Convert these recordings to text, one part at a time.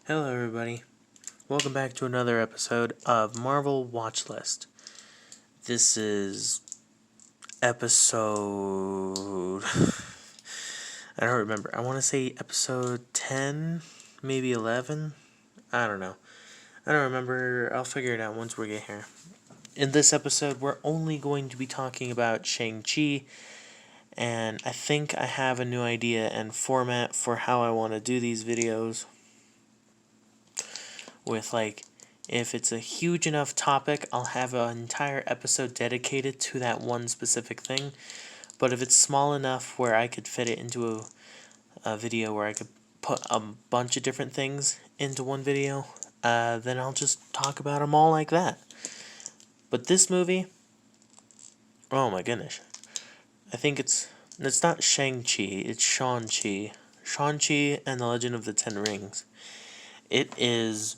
Hello everybody, welcome back to another episode of Marvel Watch List. This is episode... I don't remember, I want to say episode 10, maybe 11? I don't know. I don't remember, I'll figure it out once we get here. In this episode, we're only going to be talking about Shang-Chi, and I think I have a new idea and format for how I want to do these videos. With if it's a huge enough topic, I'll have an entire episode dedicated to that one specific thing. But if it's small enough where I could fit it into a video where I could put a bunch of different things into one video, then I'll just talk about them all like that. But this movie, oh my goodness, I think it's not Shang-Chi, it's Shang-Chi. Shang-Chi and the Legend of the Ten Rings. It is...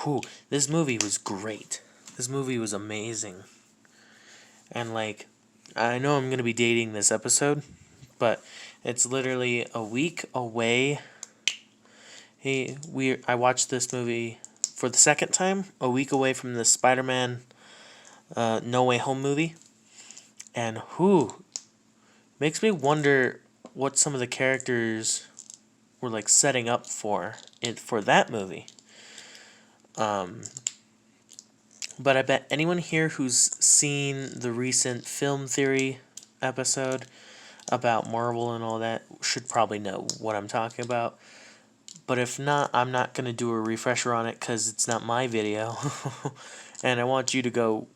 Whew, this movie was great. This movie was amazing. And I know I'm going to be dating this episode, but it's literally a week away. I watched this movie for the second time, a week away from the Spider-Man No Way Home movie. And makes me wonder what some of the characters were setting up for that movie. But I bet anyone here who's seen the recent film theory episode about Marvel and all that should probably know what I'm talking about. But if not, I'm not going to do a refresher on it because it's not my video. And I want you to go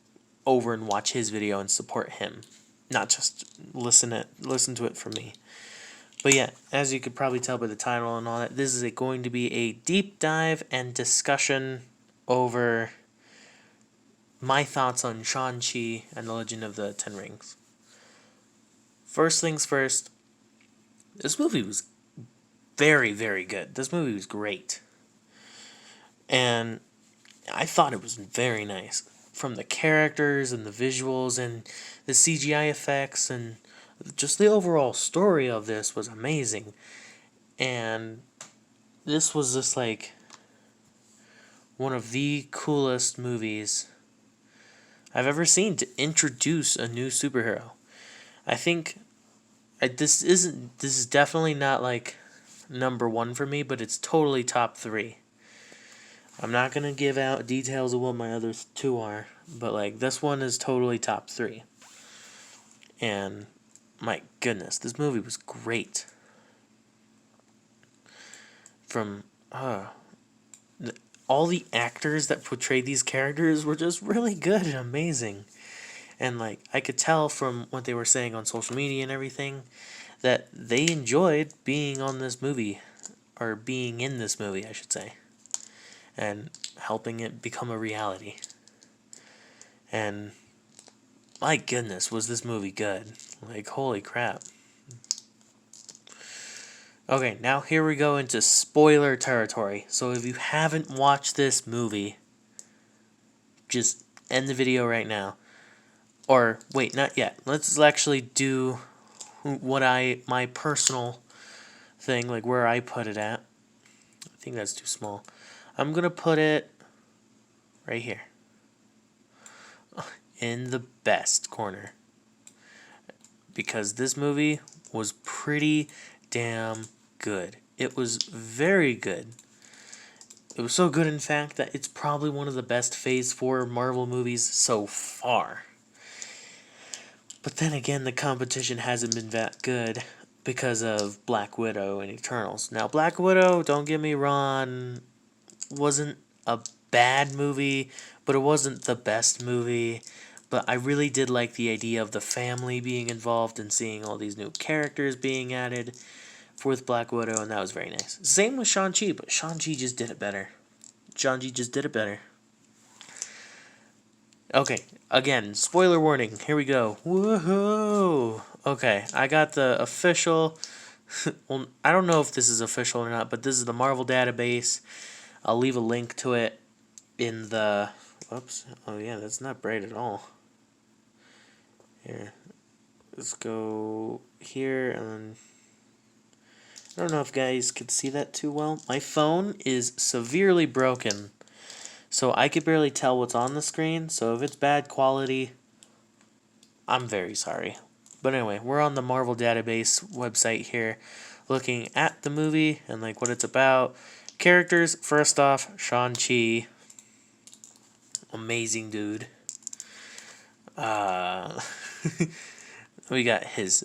over and watch his video and support him. Not just listen to it from me. But yeah, as you could probably tell by the title and all that, this is going to be a deep dive and discussion over my thoughts on Shang-Chi and the Legend of the Ten Rings. First things first, this movie was very, very good. This movie was great. And I thought it was very nice. From the characters and the visuals and the CGI effects and just the overall story of this was amazing. And this was just one of the coolest movies I've ever seen to introduce a new superhero. I think this is definitely not number one for me, but it's totally top 3. I'm not gonna give out details of what my other 2 are, but this one is totally top 3. And my goodness, this movie was great. From all the actors that portrayed these characters were just really good and amazing. And I could tell from what they were saying on social media and everything that they enjoyed being on this movie, or being in this movie, I should say, and helping it become a reality. And my goodness, was this movie good. Holy crap. Okay, now here we go into spoiler territory. So if you haven't watched this movie, just end the video right now. Or, wait, not yet. Let's actually do my personal thing, where I put it at. I think that's too small. I'm going to put it right here. In the best corner. Because this movie was pretty damn good. It was very good. It was so good, in fact, that it's probably one of the best Phase 4 Marvel movies so far. But then again, the competition hasn't been that good because of Black Widow and Eternals. Now, Black Widow, don't get me wrong, wasn't a bad movie, but it wasn't the best movie. But I really did like the idea of the family being involved and seeing all these new characters being added with Black Widow, and that was very nice. Same with Shang-Chi, but Shang-Chi just did it better. Okay, again, spoiler warning. Here we go. Woohoo! Okay, I got the official... well, I don't know if this is official or not, but this is the Marvel database. I'll leave a link to it in the... Whoops. Oh, yeah, that's not bright at all. Here. Let's go here, and then... don't know if guys could see that too well. My phone is severely broken, so I could barely tell what's on the screen. So if it's bad quality, I'm very sorry. But anyway, we're on the Marvel Database website here, looking at the movie and like what it's about. Characters, first off, Shang-Chi. Amazing dude. Uh, we got his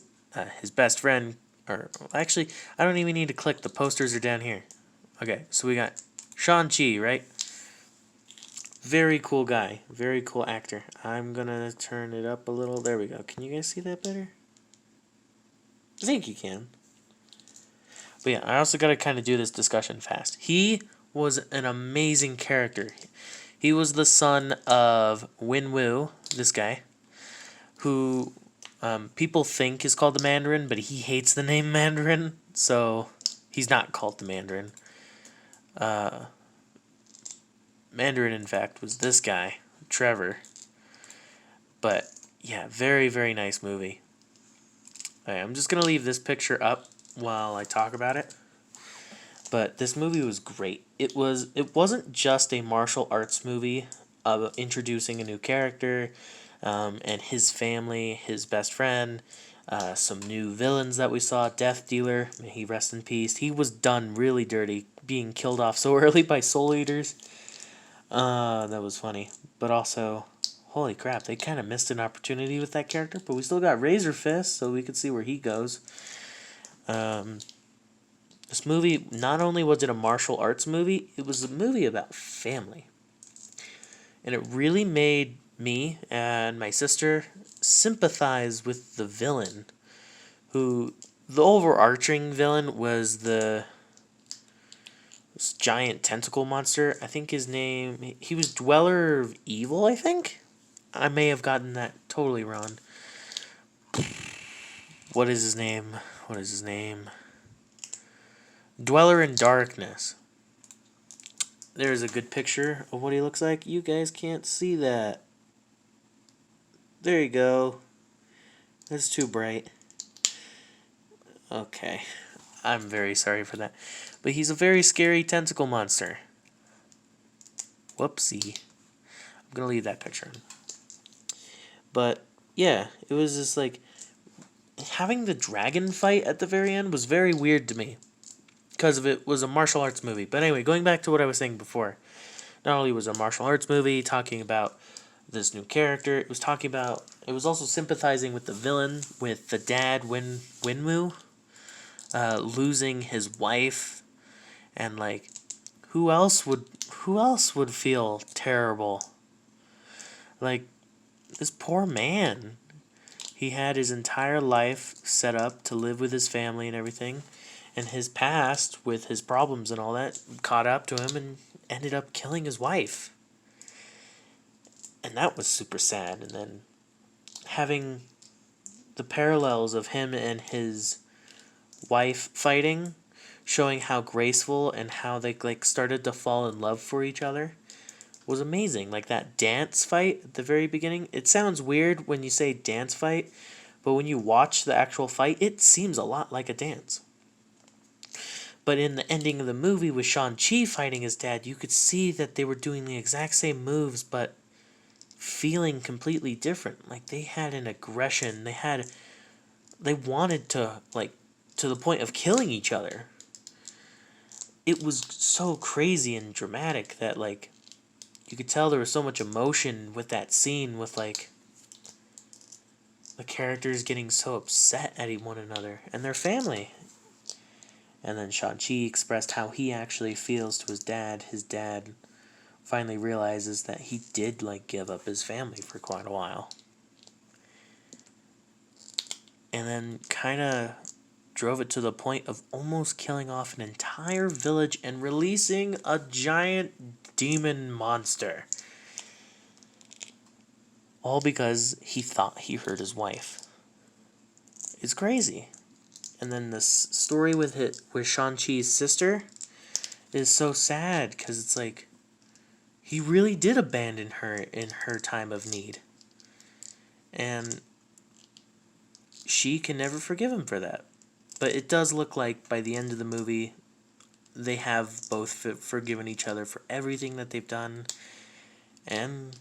best friend, or actually, I don't even need to click. The posters are down here. Okay, so we got Shang-Chi, right? Very cool guy. Very cool actor. I'm gonna turn it up a little. There we go. Can you guys see that better? I think you can. But yeah, I also gotta kind of do this discussion fast. He was an amazing character. He was the son of Wu, this guy, who people think is called the Mandarin, but he hates the name Mandarin, so he's not called the Mandarin. Mandarin, in fact, was this guy, Trevor. But yeah, very, very nice movie. Okay, I'm just going to leave this picture up while I talk about it. But this movie was great. It wasn't just a martial arts movie of introducing a new character and his family, his best friend, some new villains that we saw. Death Dealer, may he rest in peace. He was done really dirty, being killed off so early by Soul Eaters. That was funny. But also, holy crap, they kind of missed an opportunity with that character. But we still got Razor Fist, so we could see where he goes. This movie, not only was it a martial arts movie, it was a movie about family. And it really made me and my sister sympathize with the villain, who, the overarching villain was this giant tentacle monster. I think his name, he was Dweller of Evil, I think? I may have gotten that totally wrong. What is his name? Dweller in Darkness. There's a good picture of what he looks like. You guys can't see that. There you go. That's too bright. Okay. I'm very sorry for that. But he's a very scary tentacle monster. Whoopsie. I'm going to leave that picture. But, yeah. It was just like... having the dragon fight at the very end was very weird to me. Because it was a martial arts movie. But anyway, going back to what I was saying before. Not only was it a martial arts movie talking about this new character, it was also sympathizing with the villain, with the dad, Winmu, losing his wife, and like, who else would feel terrible? Like, this poor man. He had his entire life set up to live with his family and everything. And his past, with his problems and all that, caught up to him and ended up killing his wife. And that was super sad. And then having the parallels of him and his wife fighting, showing how graceful and how they like started to fall in love for each other, was amazing. Like that dance fight at the very beginning. It sounds weird when you say dance fight, but when you watch the actual fight, it seems a lot like a dance. But in the ending of the movie with Shang-Chi fighting his dad, you could see that they were doing the exact same moves, but feeling completely different. Like, they had an aggression. They wanted to, like, to the point of killing each other. It was so crazy and dramatic that, like, you could tell there was so much emotion with that scene with, like, the characters getting so upset at one another and their family. And then Shang-Chi expressed how he actually feels to his dad. His dad finally realizes that he did, like, give up his family for quite a while. And then kind of drove it to the point of almost killing off an entire village and releasing a giant demon monster. All because he thought he hurt his wife. It's crazy. And then this story with Shang-Chi's sister is so sad because it's like he really did abandon her in her time of need. And she can never forgive him for that. But it does look like by the end of the movie, they have both forgiven each other for everything that they've done. And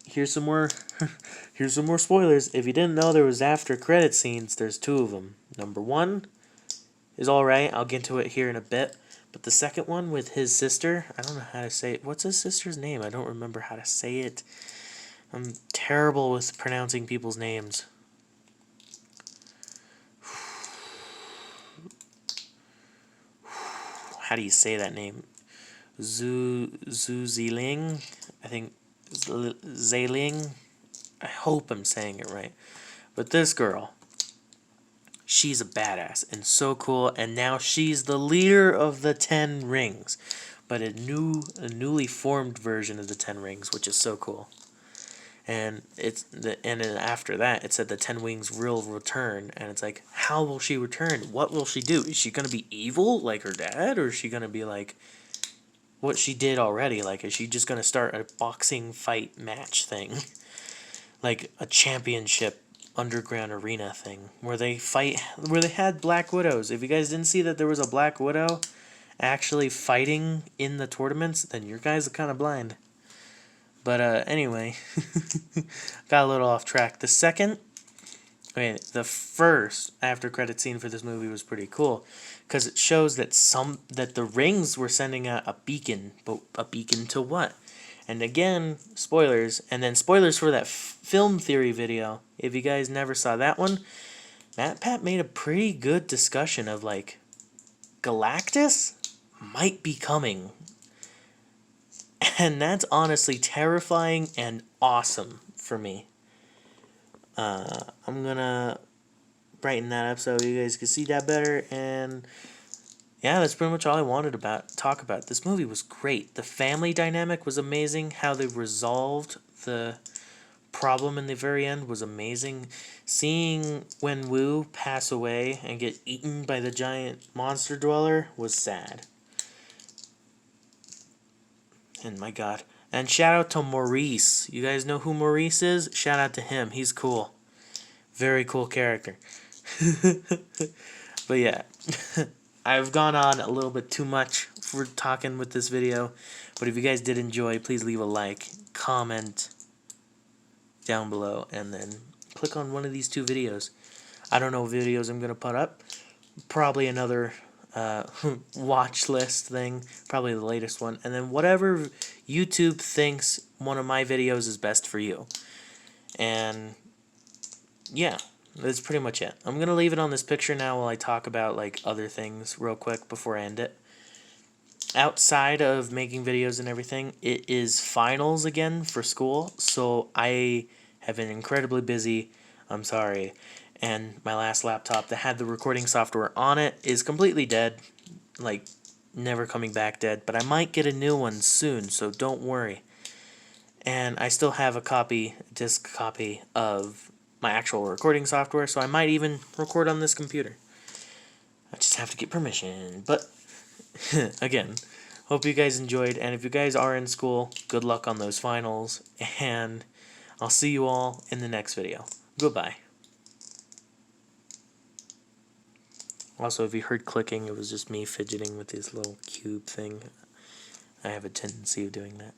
here's some more here's some more spoilers. If you didn't know there was after credit scenes, there's two of them. Number one is alright, I'll get into it here in a bit. But the second one with his sister, I don't know how to say it. What's his sister's name? I don't remember how to say it. I'm terrible with pronouncing people's names. How do you say that name? Ziling? I think Zailing? I hope I'm saying it right. But this girl, she's a badass and so cool, and now she's the leader of the 10 Rings. But a newly formed version of the 10 Rings, which is so cool. And then after that, it said the 10 Wings will return, and it's like, how will she return? What will she do? Is she gonna be evil like her dad, or is she gonna be like what she did already? Like, is she just gonna start a boxing fight match thing, like a championship underground arena thing where they fight, where they had Black Widows? If you guys didn't see that there was a Black Widow actually fighting in the tournaments, then your guys are kind of blind. But anyway, got a little off track. The first after credit scene for this movie was pretty cool because it shows that the rings were sending out a beacon, but a beacon to what? And again, spoilers, and then spoilers for that film theory video. If you guys never saw that one, Matt Pat made a pretty good discussion of like Galactus might be coming. And that's honestly terrifying and awesome for me. I'm gonna brighten that up so you guys can see that better. And yeah, that's pretty much all I wanted to talk about. This movie was great. The family dynamic was amazing. How they resolved the problem in the very end was amazing. Seeing Wen Wu pass away and get eaten by the giant monster dweller was sad. And my god. And shout out to Maurice. You guys know who Maurice is? Shout out to him. He's cool. Very cool character. But yeah. I've gone on a little bit too much for talking with this video. But if you guys did enjoy, please leave a like, comment down below, and then click on one of these two videos. I don't know what videos I'm going to put up. Probably another watch list thing, probably the latest one, and then whatever YouTube thinks one of my videos is best for you. And yeah, that's pretty much it. I'm gonna leave it on this picture now while I talk about like other things real quick before I end it. Outside of making videos and everything, it is finals again for school, so I have been incredibly busy. I'm sorry. And my last laptop that had the recording software on it is completely dead. Like, never coming back dead. But I might get a new one soon, so don't worry. And I still have a disc copy of my actual recording software, so I might even record on this computer. I just have to get permission. But, again, hope you guys enjoyed. And if you guys are in school, good luck on those finals. And I'll see you all in the next video. Goodbye. Also, if you heard clicking, it was just me fidgeting with this little cube thing. I have a tendency of doing that.